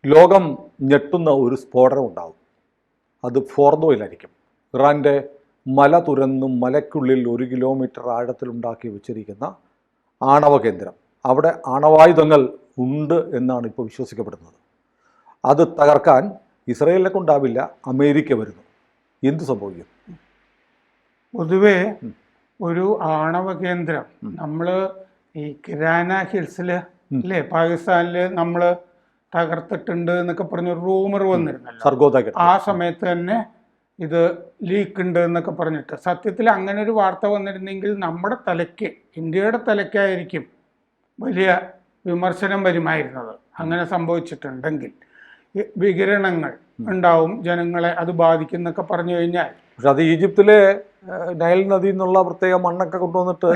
ലോകം ഞെട്ടുന്ന ഒരു സ്ഫോടനം ഉണ്ടാവും. അത് ഫോർദോയിലായിരിക്കും. ഇറാൻ്റെ മല തുരന്നും മലയ്ക്കുള്ളിൽ 1 കിലോമീറ്റർ ആഴത്തിലുണ്ടാക്കി വെച്ചിരിക്കുന്ന ആണവ കേന്ദ്രം. അവിടെ ആണവായുധങ്ങൾ ഉണ്ട് എന്നാണ് ഇപ്പോൾ വിശ്വസിക്കപ്പെടുന്നത്. അത് തകർക്കാൻ ഇസ്രയേലിനെ കൊണ്ടാവില്ല, അമേരിക്ക വരുന്നു. എന്ത് സംഭവിക്കും? പൊതുവെ ഒരു ആണവ കേന്ദ്രം നമ്മൾ ഈ കിരാന ഹിൽസിൽ അല്ലേ പാകിസ്ഥാനിൽ നമ്മൾ തകർത്തിട്ടുണ്ട് എന്നൊക്കെ പറഞ്ഞൊരു റൂമർ വന്നിരുന്നല്ലോ. ആ സമയത്ത് തന്നെ ഇത് ലീക്ക് ഉണ്ട് എന്നൊക്കെ പറഞ്ഞിട്ട് സത്യത്തിൽ അങ്ങനെ ഒരു വാർത്ത വന്നിരുന്നെങ്കിൽ നമ്മുടെ തലയ്ക്ക്, ഇന്ത്യയുടെ തലയ്ക്കായിരിക്കും വലിയ വിമർശനം വരുമായിരുന്നത്. അങ്ങനെ സംഭവിച്ചിട്ടുണ്ടെങ്കിൽ വികിരണങ്ങൾ ഉണ്ടാവും, ജനങ്ങളെ അത് ബാധിക്കുന്നൊക്കെ പറഞ്ഞു കഴിഞ്ഞാൽ. പക്ഷെ അത് ഈജിപ്തിലെ നൈൽ നദിയിൽ നിന്നുള്ള പ്രത്യേക മണ്ണൊക്കെ കൊണ്ടുവന്നിട്ട്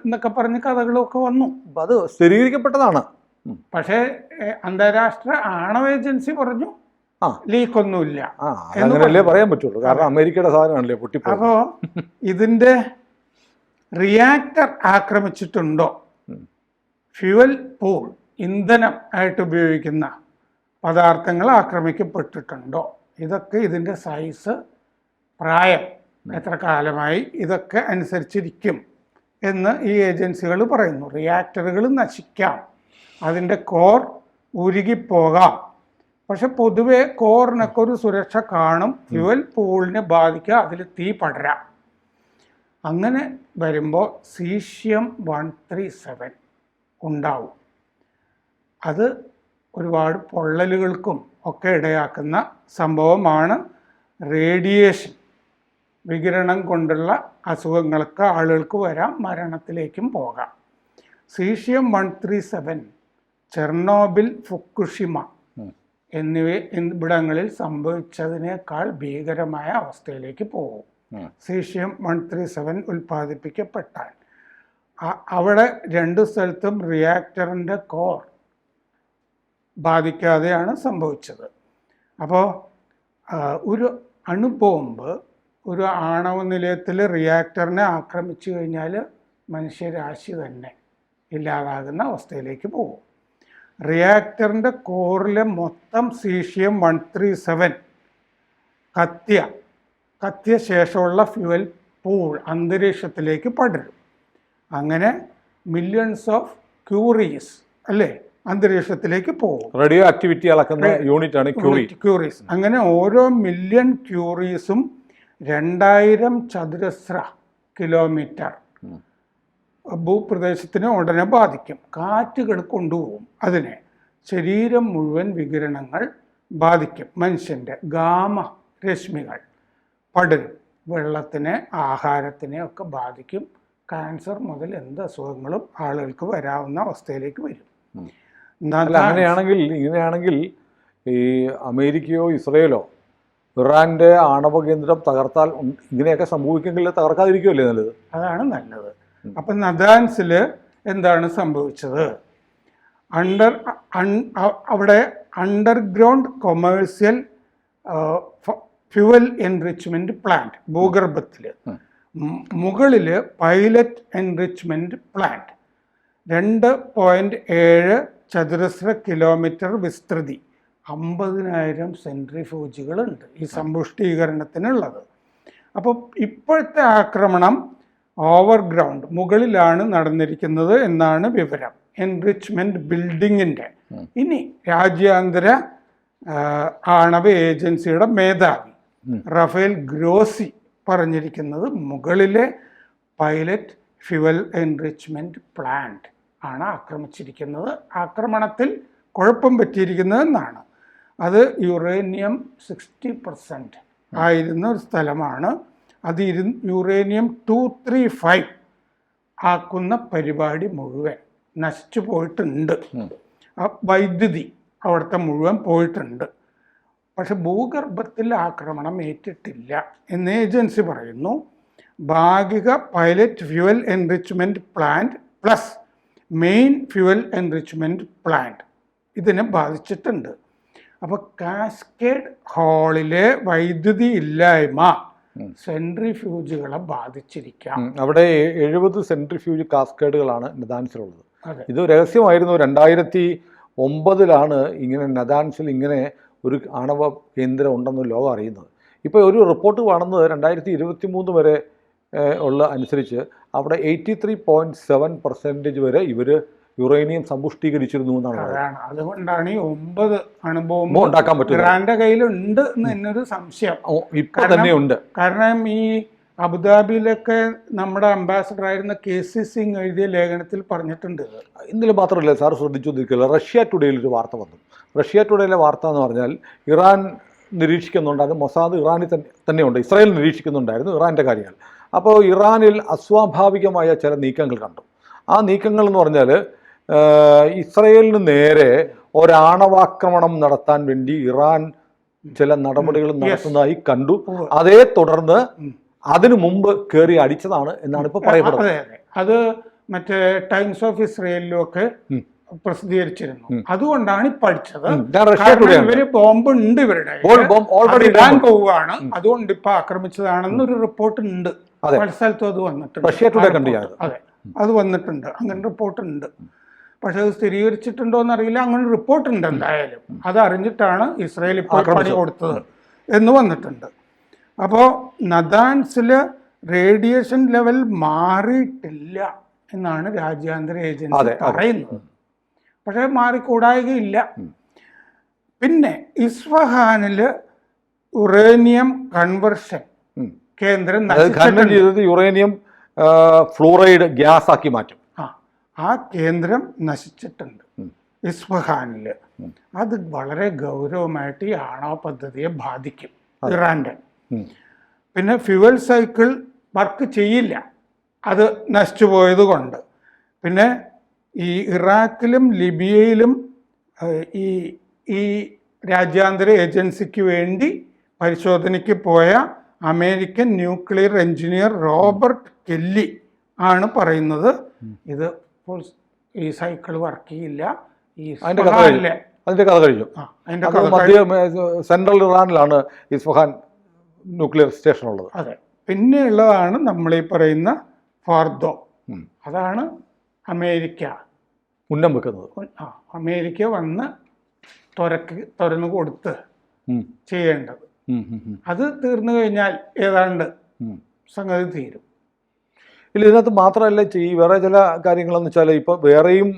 എന്നൊക്കെ പറഞ്ഞ് കഥകളൊക്കെ വന്നു. അത് സ്ഥിരീകരിക്കപ്പെട്ടതാണ്. പക്ഷേ അന്താരാഷ്ട്ര ആണവ ഏജൻസി പറഞ്ഞു ലീക്കൊന്നുമില്ല അങ്ങനെയല്ലേ പറയാൻ പറ്റുള്ളൂ, കാരണം അമേരിക്കയുടെ സാധനമാണല്ലേ പൊട്ടിപ്പോ. അപ്പോ ഇതിന്റെ റിയാക്ടർ ആക്രമിച്ചിട്ടുണ്ടോ, ഫ്യൂവൽ പൂൾ ഇന്ധനം ആയിട്ട് ഉപയോഗിക്കുന്ന പദാർത്ഥങ്ങൾ ആക്രമിക്കപ്പെട്ടിട്ടുണ്ടോ, ഇതൊക്കെ ഇതിൻ്റെ സൈസ്, പ്രായം, എത്ര കാലമായി, ഇതൊക്കെ അനുസരിച്ചിരിക്കും എന്ന് ഈ ഏജൻസികൾ പറയുന്നു. റിയാക്ടറുകൾ നശിക്കാം, അതിൻ്റെ കോർ ഉരുകിപ്പോകാം. പക്ഷെ പൊതുവെ കോറിനൊക്കെ ഒരു സുരക്ഷ കാണും. ഫ്യൂവൽ പൂളിനെ ബാധിക്കുക, അതിൽ തീ പടരാം. അങ്ങനെ വരുമ്പോൾ Cesium-137 ഉണ്ടാവും. അത് ഒരുപാട് പൊള്ളലുകൾക്കും ഒക്കെ ഇടയാക്കുന്ന സംഭവമാണ്. റേഡിയേഷൻ, വികിരണം കൊണ്ടുള്ള അസുഖങ്ങൾക്ക് ആളുകൾക്ക് വരാം, മരണത്തിലേക്കും പോകാം. Cesium-137 ചെർണോബിൽ, ഫുക്കുഷിമ എന്നിവിടങ്ങളിൽ സംഭവിച്ചതിനേക്കാൾ ഭീകരമായ അവസ്ഥയിലേക്ക് പോകും. Cesium-137 ഉൽപ്പാദിപ്പിക്കപ്പെട്ടാൽ അവിടെ 2 സ്ഥലത്തും റിയാക്ടറിൻ്റെ കോർ ബാധിക്കാതെയാണ് സംഭവിച്ചത്. അപ്പോൾ ഒരു അണുബോംബ് ഒരു ആണവ നിലയത്തിൽ റിയാക്ടറിനെ ആക്രമിച്ചു കഴിഞ്ഞാൽ മനുഷ്യരാശി തന്നെ ഇല്ലാതാകുന്ന അവസ്ഥയിലേക്ക് പോകും. റിയാക്ടറിൻ്റെ കോറിലെ മൊത്തം Cesium-137 കത്തിയ ശേഷമുള്ള ഫ്യൂവൽ പൂൾ അന്തരീക്ഷത്തിലേക്ക് പടരും. അങ്ങനെ മില്യൺസ് ഓഫ് ക്യൂറീസ് അല്ലേ അന്തരീക്ഷത്തിലേക്ക് പോകും. റേഡിയോ ആക്ടിവിറ്റി അളക്കുന്ന യൂണിറ്റാണ് ക്യൂറീസ്. അങ്ങനെ ഓരോ മില്യൺ ക്യൂറീസും 2000 ചതുരശ്ര കിലോമീറ്റർ ഭൂപ്രദേശത്തിനെ ഉടനെ ബാധിക്കും. കാറ്റുകൾ കൊണ്ടുപോകും അതിനെ. ശരീരം മുഴുവൻ വികിരണങ്ങൾ ബാധിക്കും. മനുഷ്യൻ്റെ ഗാമ രശ്മികൾ പടരും. വെള്ളത്തിനെ, ആഹാരത്തിനെ ഒക്കെ ബാധിക്കും. ക്യാൻസർ മുതൽ എന്ത് അസുഖങ്ങളും ആളുകൾക്ക് വരാവുന്ന അവസ്ഥയിലേക്ക് വരും. ഇങ്ങനെയാണെങ്കിൽ ഈ അമേരിക്കയോ ഇസ്രയേലോ ഇറാൻ്റെ ആണവ കേന്ദ്രം തകർത്താൽ ഇങ്ങനെയൊക്കെ സംഭവിക്കുമെങ്കിൽ തകർക്കാതിരിക്കുമല്ലേ നല്ലത്? അതാണ് നല്ലത്. അപ്പം നദാൻസിൽ എന്താണ് സംഭവിച്ചത്? അവിടെ underground commercial fuel enrichment plant, ഭൂഗർഭത്തിൽ, മുകളിൽ പൈലറ്റ് എൻറിച്ച്മെൻറ്റ് പ്ലാന്റ്, 2.7 ചതുരശ്ര കിലോമീറ്റർ വിസ്തൃതി, 50,000 സെൻട്രിഫ്യൂജുകളുണ്ട് ഈ സമ്പുഷ്ടീകരണത്തിനുള്ളത്. അപ്പോൾ ഇപ്പോഴത്തെ ആക്രമണം ഓവർഗ്രൗണ്ട്, മുകളിലാണ് നടന്നിരിക്കുന്നത് എന്നാണ് വിവരം. എൻറിച്ച്മെൻറ്റ് ബിൽഡിങ്ങിൻ്റെ. ഇനി രാജ്യാന്തര ആണവ ഏജൻസിയുടെ മേധാവി റഫേൽ ഗ്രോസി പറഞ്ഞിരിക്കുന്നത് മുകളിലെ പൈലറ്റ് ഫ്യൂവൽ എൻറിച്ച്മെൻറ്റ് പ്ലാന്റ് ആണ് ആക്രമിച്ചിരിക്കുന്നത്, ആക്രമണത്തിൽ കുഴപ്പം പറ്റിയിരിക്കുന്നതെന്നാണ്. അത് യുറേനിയം 60% ആയിരുന്ന ഒരു സ്ഥലമാണ്. അത് യുറേനിയം 235 ആക്കുന്ന പരിപാടി മുഴുവൻ നശിച്ചു പോയിട്ടുണ്ട്. ആ വൈദ്യുതി അവിടുത്തെ മുഴുവൻ പോയിട്ടുണ്ട്. പക്ഷെ ഭൂഗർഭത്തിൽ ആക്രമണം ഏറ്റിട്ടില്ല എന്ന് ഏജൻസി പറയുന്നു. ഭാഗിക pilot fuel enrichment plant plus main fuel enrichment plant ഇതിനെ ബാധിച്ചിട്ടുണ്ട്. അപ്പോൾ കാസ്കേഡ് ഹാളിലെ വൈദ്യുതി ഇല്ലായ്മ സെൻട്രിഫ്യൂജുകളെ ബാധിച്ചിരിക്കാം. അവിടെ 70 സെൻട്രിഫ്യൂജ് കാസ്കേഡുകളാണ് നദാൻസിലുള്ളത്. ഇത് രഹസ്യമായിരുന്നു. 2009 ഇങ്ങനെ നദാൻസിൽ ഇങ്ങനെ ഒരു ആണവ കേന്ദ്രം ഉണ്ടെന്ന് ലോകം അറിയുന്നത്. ഇപ്പോൾ ഒരു റിപ്പോർട്ട് കാണുന്നത് 2023 വരെ ഉള്ള അനുസരിച്ച് അവിടെ 83.7% വരെ ഇവർ യുറേനിയം സമ്പുഷ്ടീകരിച്ചിരുന്നു എന്നാണ് പറയുന്നത്. അതുകൊണ്ടാണ് ഈ 9 അണുബോംബ് ഉണ്ടാക്കാൻ പറ്റും. ഇറാന്റെ കയ്യിലുണ്ട് എന്ന് എന്നൊരു സംശയം ഇപ്പൊ തന്നെയുണ്ട്. കാരണം ഈ അബുദാബിയിലൊക്കെ നമ്മുടെ അംബാസഡർ ആയിരുന്ന KC സിംഗ് എഴുതിയ ലേഖനത്തിൽ പറഞ്ഞിട്ടുണ്ട്. ഇന്നലെ മാത്രമല്ല സാർ ശ്രദ്ധിച്ചോണ്ടിരിക്കില്ല, റഷ്യ ടുഡേയിൽ ഒരു വാർത്ത വന്നു. റഷ്യ ടുഡേയിലെ വാർത്ത എന്ന് പറഞ്ഞാൽ ഇറാൻ നിരീക്ഷിക്കുന്നുണ്ട്, അത് മൊസാദ് ഇറാനിൽ തന്നെയുണ്ട്, ഇസ്രായേൽ നിരീക്ഷിക്കുന്നുണ്ടായിരുന്നു ഇറാൻ്റെ കാര്യങ്ങൾ. അപ്പോൾ ഇറാനിൽ അസ്വാഭാവികമായ ചില നീക്കങ്ങൾ കണ്ടു. ആ നീക്കങ്ങൾ എന്ന് പറഞ്ഞാൽ ഇസ്രായേലിന് നേരെ ഒരാണവാക്രമണം നടത്താൻ വേണ്ടി ഇറാൻ ചില നടപടികൾ നടത്തുന്നതായി കണ്ടു. അതേ തുടർന്ന് അതിനു മുമ്പ് കയറി അടിച്ചതാണ് എന്നാണ് ഇപ്പോൾ പറയപ്പെടുന്നത്. അത് മറ്റേ ടൈംസ് ഓഫ് ഇസ്രയേലിലും ഒക്കെ പ്രസിദ്ധീകരിച്ചിരുന്നു. അതുകൊണ്ടാണ് ഇപ്പൊ അടിച്ചത്. ഇവര് ബോംബ് ഉണ്ട്, ഇവരുടെ ഇടാൻ പോവുകയാണ്, അതുകൊണ്ട് ഇപ്പൊ ആക്രമിച്ചതാണെന്നൊരു റിപ്പോർട്ട് ഉണ്ട്. പല സ്ഥലത്തും അത് വന്നിട്ടുണ്ട്. അതെ, അത് വന്നിട്ടുണ്ട്, അങ്ങനെ റിപ്പോർട്ട് ഉണ്ട്. പക്ഷെ അത് സ്ഥിരീകരിച്ചിട്ടുണ്ടോ എന്നറിയില്ല. അങ്ങനെ റിപ്പോർട്ട് ഉണ്ട്. എന്തായാലും അത് അറിഞ്ഞിട്ടാണ് ഇസ്രായേൽ ഇപ്പോൾ പണി കൊടുത്തത് എന്ന് വന്നിട്ടുണ്ട്. അപ്പോൾ നദാൻസിൽ റേഡിയേഷൻ ലെവൽ മാറിയിട്ടില്ല എന്നാണ് രാജ്യാന്തര ഏജൻസി പറയുന്നത്. പക്ഷെ മാറിക്കൂടായികയില്ല. പിന്നെ ഇസ്ഫഹാനിൽ യുറേനിയം കൺവെർഷൻ കേന്ദ്രം യുറേനിയം ഫ്ലൂറൈഡ് ഗ്യാസ് ആക്കി മാറ്റും. ആ കേന്ദ്രം നശിച്ചിട്ടുണ്ട് ഇസ്ഫഹാനിൽ. അത് വളരെ ഗൗരവമായിട്ട് ഈ ആണവ പദ്ധതിയെ ബാധിക്കും ഇറാൻ്റെ. പിന്നെ ഫ്യുവൽ സൈക്കിൾ വർക്ക് ചെയ്യില്ല, അത് നശിച്ചു പോയത് കൊണ്ട്. പിന്നെ ഈ ഇറാഖിലും ലിബിയയിലും ഈ രാജ്യാന്തര ഏജൻസിക്ക് വേണ്ടി പരിശോധനയ്ക്ക് പോയ American nuclear engineer Robert Kelly ആണ് പറയുന്നത് ഇത് ഈ സൈക്കിൾ വർക്ക് ചെയ്യില്ല. അതിന്റെ കഥ കഴിഞ്ഞു. സെൻട്രൽ ഇറാനിലാണ് ഇസ്ഫഹാൻ ന്യൂക്ലിയർ സ്റ്റേഷൻ ഉള്ളത്. അതെ. പിന്നെ ഉള്ളതാണ് നമ്മളീ പറയുന്ന ഫോർദോ. അതാണ് അമേരിക്ക ഉന്നം വെക്കുന്നത്. അമേരിക്ക വന്ന് തുറന്നു കൊടുത്ത് ചെയ്യേണ്ടത്. അത് തീർന്നു കഴിഞ്ഞാൽ ഏതാണ്ട് സംഗതി തീരും. ഇല്ല, ഇതിനകത്ത് മാത്രമല്ല വേറെ ചില കാര്യങ്ങളെന്ന് വെച്ചാൽ ഇപ്പോൾ വേറെയും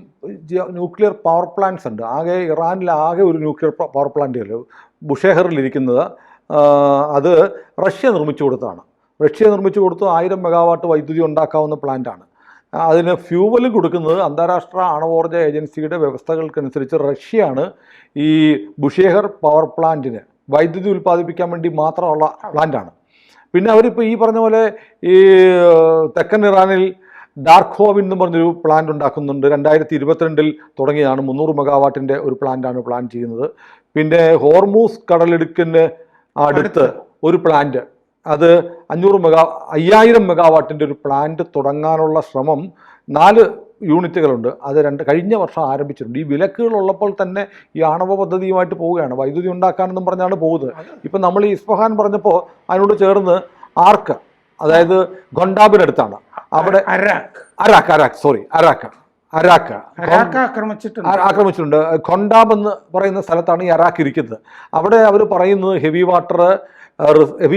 ന്യൂക്ലിയർ പവർ പ്ലാന്റ്സ് ഉണ്ട്. ആകെ ഇറാനിൽ ആകെ ഒരു ന്യൂക്ലിയർ പവർ പ്ലാന്റ് ബുഷേഹറിലിരിക്കുന്നത്. അത് റഷ്യ നിർമ്മിച്ചു കൊടുത്തതാണ്. റഷ്യ നിർമ്മിച്ചു കൊടുത്തു 1000 മെഗാവാട്ട് വൈദ്യുതി ഉണ്ടാക്കാവുന്ന പ്ലാന്റാണ്. അതിന് ഫ്യൂവലും കൊടുക്കുന്നത് അന്താരാഷ്ട്ര ആണവോർജ്ജ ഏജൻസിയുടെ വ്യവസ്ഥകൾക്കനുസരിച്ച് റഷ്യയാണ് ഈ ബുഷേഹർ പവർ പ്ലാന്റിന് വൈദ്യുതി ഉൽപ്പാദിപ്പിക്കാൻ വേണ്ടി മാത്രമുള്ള പ്ലാന്റാണ്. പിന്നെ അവരിപ്പോൾ ഈ പറഞ്ഞ പോലെ ഈ തെക്കൻ ഇറാനിൽ ഡാർഖോവിൻ എന്ന് പറഞ്ഞൊരു പ്ലാന്റ് ഉണ്ടാക്കുന്നുണ്ട്. 2022 തുടങ്ങിയതാണ്. 300 മെഗാവാട്ടിൻ്റെ ഒരു പ്ലാന്റാണ് പ്ലാൻ ചെയ്യുന്നത്. പിന്നെ ഹോർമൂസ് കടലിടുക്കിന് അടുത്ത് ഒരു പ്ലാന്റ്, അത് 5000 മെഗാവാട്ടിൻ്റെ ഒരു പ്ലാന്റ് തുടങ്ങാനുള്ള ശ്രമം 4 യൂണിറ്റുകളുണ്ട്. അത് കഴിഞ്ഞ വർഷം ആരംഭിച്ചിട്ടുണ്ട്. ഈ വിലക്കുകളുള്ളപ്പോൾ തന്നെ ഈ ആണവ പദ്ധതിയുമായിട്ട് പോവുകയാണ്. വൈദ്യുതി ഉണ്ടാക്കാനെന്നും പറഞ്ഞാണ് പോകുന്നത്. ഇപ്പം നമ്മൾ ഈ ഇസ്ഫഹാൻ പറഞ്ഞപ്പോൾ അതിനോട് ചേർന്ന് ആർക്ക്, അതായത് ഗൊണ്ടാബിനടുത്താണ്, അവിടെ അരാക്ക് ആക്രമിച്ചിട്ടുണ്ട്. ഖൊണ്ടാബ് എന്ന് പറയുന്ന സ്ഥലത്താണ് ഈ അരാക്ക് ഇരിക്കുന്നത്. അവിടെ അവർ പറയുന്നത് ഹെവി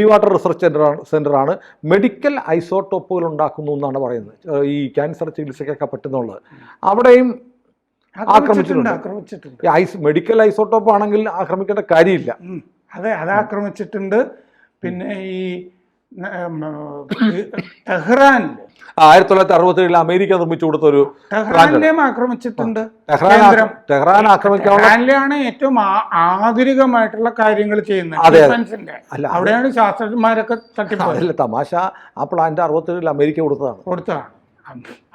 വാട്ടർ റിസർച്ച് സെൻ്ററാണ്. മെഡിക്കൽ ഐസോട്ടോപ്പുകൾ ഉണ്ടാക്കുന്നു എന്നാണ് പറയുന്നത്, ഈ ക്യാൻസർ ചികിത്സയ്ക്കൊക്കെ പറ്റുന്നുള്ളത്. അവിടെയും ആക്രമിച്ചിട്ടുണ്ട്. മെഡിക്കൽ ഐസോട്ടോപ്പ് ആണെങ്കിൽ ആക്രമിക്കേണ്ട കാര്യമില്ല. അതെ, അത് ആക്രമിച്ചിട്ടുണ്ട്. പിന്നെ ഈ ടെഹ്റാനിൽ 1967 അമേരിക്ക നിർമ്മിച്ചു കൊടുത്ത ഒരു ആക്രമിച്ചിട്ടുണ്ട്. ടെഹ്റാനാണ് ഏറ്റവും ആധുനികമായിട്ടുള്ള കാര്യങ്ങൾ ചെയ്യുന്നത്. അവിടെയാണ് ശാസ്ത്രജ്ഞന്മാരൊക്കെ തട്ടിപ്പോയത്. തമാശ, ആ പ്ലാന്റ് 67 അമേരിക്ക കൊടുത്തതാണ്.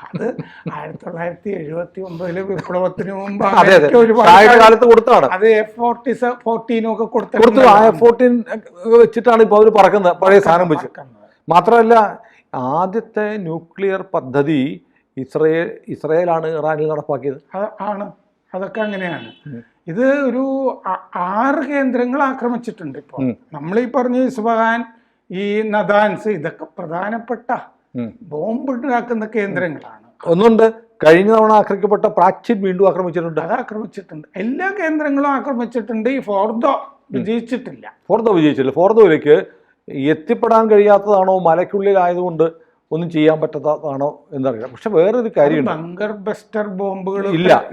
അത് 1979 വിപ്ലവത്തിന് മുമ്പ് കാലത്ത് കൊടുത്താണ്. അത് F-14 ഒക്കെ കൊടുത്തു. F-14 വെച്ചിട്ടാണ് ഇപ്പോൾ അവർ പറക്കുന്നത്, പഴയ സാധനം വെച്ച്. മാത്രമല്ല, ആദ്യത്തെ ന്യൂക്ലിയർ പദ്ധതി ഇസ്രയേലാണ് ഇറാനിൽ നടപ്പാക്കിയത്. അതൊക്കെ അങ്ങനെയാണ്. ഇത് ഒരു 6 കേന്ദ്രങ്ങൾ ആക്രമിച്ചിട്ടുണ്ട്. ഇപ്പോൾ നമ്മളീ പറഞ്ഞ ഇസ്ഫഹാൻ, ഈ നദാൻസ്, ഇതൊക്കെ പ്രധാനപ്പെട്ട ബോംബ് ഉണ്ടാക്കുന്ന കേന്ദ്രങ്ങളാണ്. ഒന്നുണ്ട്, കഴിഞ്ഞ തവണ ആക്രമിക്കപ്പെട്ട പ്രാച്ചിൻ വീണ്ടും ആക്രമിച്ചിട്ടുണ്ട്. അത് ആക്രമിച്ചിട്ടുണ്ട്. എല്ലാ കേന്ദ്രങ്ങളും ആക്രമിച്ചിട്ടുണ്ട്. ഈ ഫോർദോ വിജയിച്ചിട്ടില്ല. ഫോർദോ വിജയിച്ചില്ല. ഫോർദോയിലേക്ക് എത്തിപ്പെടാൻ കഴിയാത്തതാണോ, മലയ്ക്കുള്ളിലായതുകൊണ്ട് ഒന്നും ചെയ്യാൻ പറ്റാത്തതാണോ എന്നറിയില്ല. പക്ഷെ വേറൊരു കാര്യമുണ്ട്, ബങ്കർ ബസ്റ്റർ ബോംബുകൾ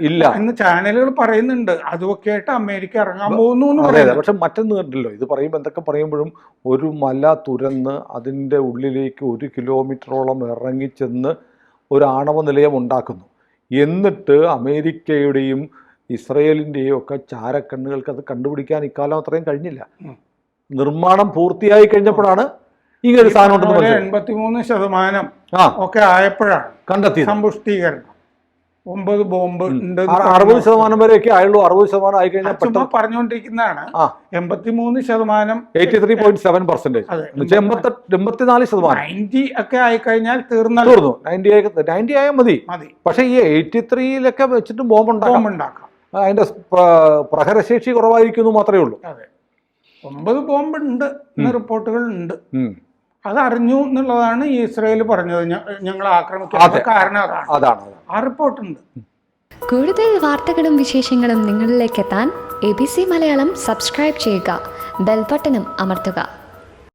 ഇല്ല എന്ന് ചാനലുകൾ പറയുന്നുണ്ട്. അതൊക്കെ ആയിട്ട് അമേരിക്ക ഇറങ്ങാൻ പോകുന്നു. അതെ. പക്ഷെ മറ്റൊന്നും കണ്ടല്ലോ, ഇത് പറയുമ്പോൾ എന്തൊക്കെ പറയുമ്പോഴും ഒരു മല തുരന്ന് അതിൻ്റെ ഉള്ളിലേക്ക് 1 കിലോമീറ്ററോളം ഇറങ്ങിച്ചെന്ന് ഒരു ആണവ നിലയം ഉണ്ടാക്കുന്നു. എന്നിട്ട് അമേരിക്കയുടെയും ഇസ്രയേലിൻ്റെയും ഒക്കെ ചാരക്കണ്ണുകൾക്ക് അത് കണ്ടുപിടിക്കാൻ ഇക്കാലം അത്രയും കഴിഞ്ഞില്ല. നിർമ്മാണം പൂർത്തിയായി കഴിഞ്ഞപ്പോഴാണ് ഇങ്ങനൊരു സാധനം ഉണ്ടെന്ന് 83% ഒക്കെ ആയപ്പോഴാണ് കണ്ടെത്തിയത്. സമ്പുഷ്ടീകരണം 9 ബോംബ് ഉണ്ട്. 60% വരെയൊക്കെ ആയുള്ളൂ. 60% ആയി കഴിഞ്ഞാൽ പറഞ്ഞുകൊണ്ടിരിക്കുന്നതാണ്. 83%, 83.7%, 84%. 90 ഒക്കെ ആയിക്കഴിഞ്ഞാൽ തീർന്നു. 90 ആയാൽ മതി. പക്ഷെ ഈ 83-ലൊക്കെ വെച്ചിട്ട് ബോംബ് ഉണ്ടാക്കാം. അതിന്റെ പ്രഹരശേഷി കുറവായിരിക്കുന്നു മാത്രമേ ഉള്ളൂ. 9 ബോംബ് ഉണ്ട് എന്ന റിപ്പോർട്ടുകൾ ഉണ്ട്. അത് അറിഞ്ഞു എന്നുള്ളതാണ് ഇസ്രായേൽ പറഞ്ഞത്. ഞങ്ങൾ ആക്രമിക്കാൻ കാരണം അതാണ്. ആ റിപ്പോർട്ടുണ്ട്. കൂടുതൽ വാർത്തകളും വിശേഷങ്ങളും നിങ്ങളിലേക്ക് എത്താൻ ABC മലയാളം സബ്സ്ക്രൈബ് ചെയ്യുക, ബെൽബട്ടനും അമർത്തുക.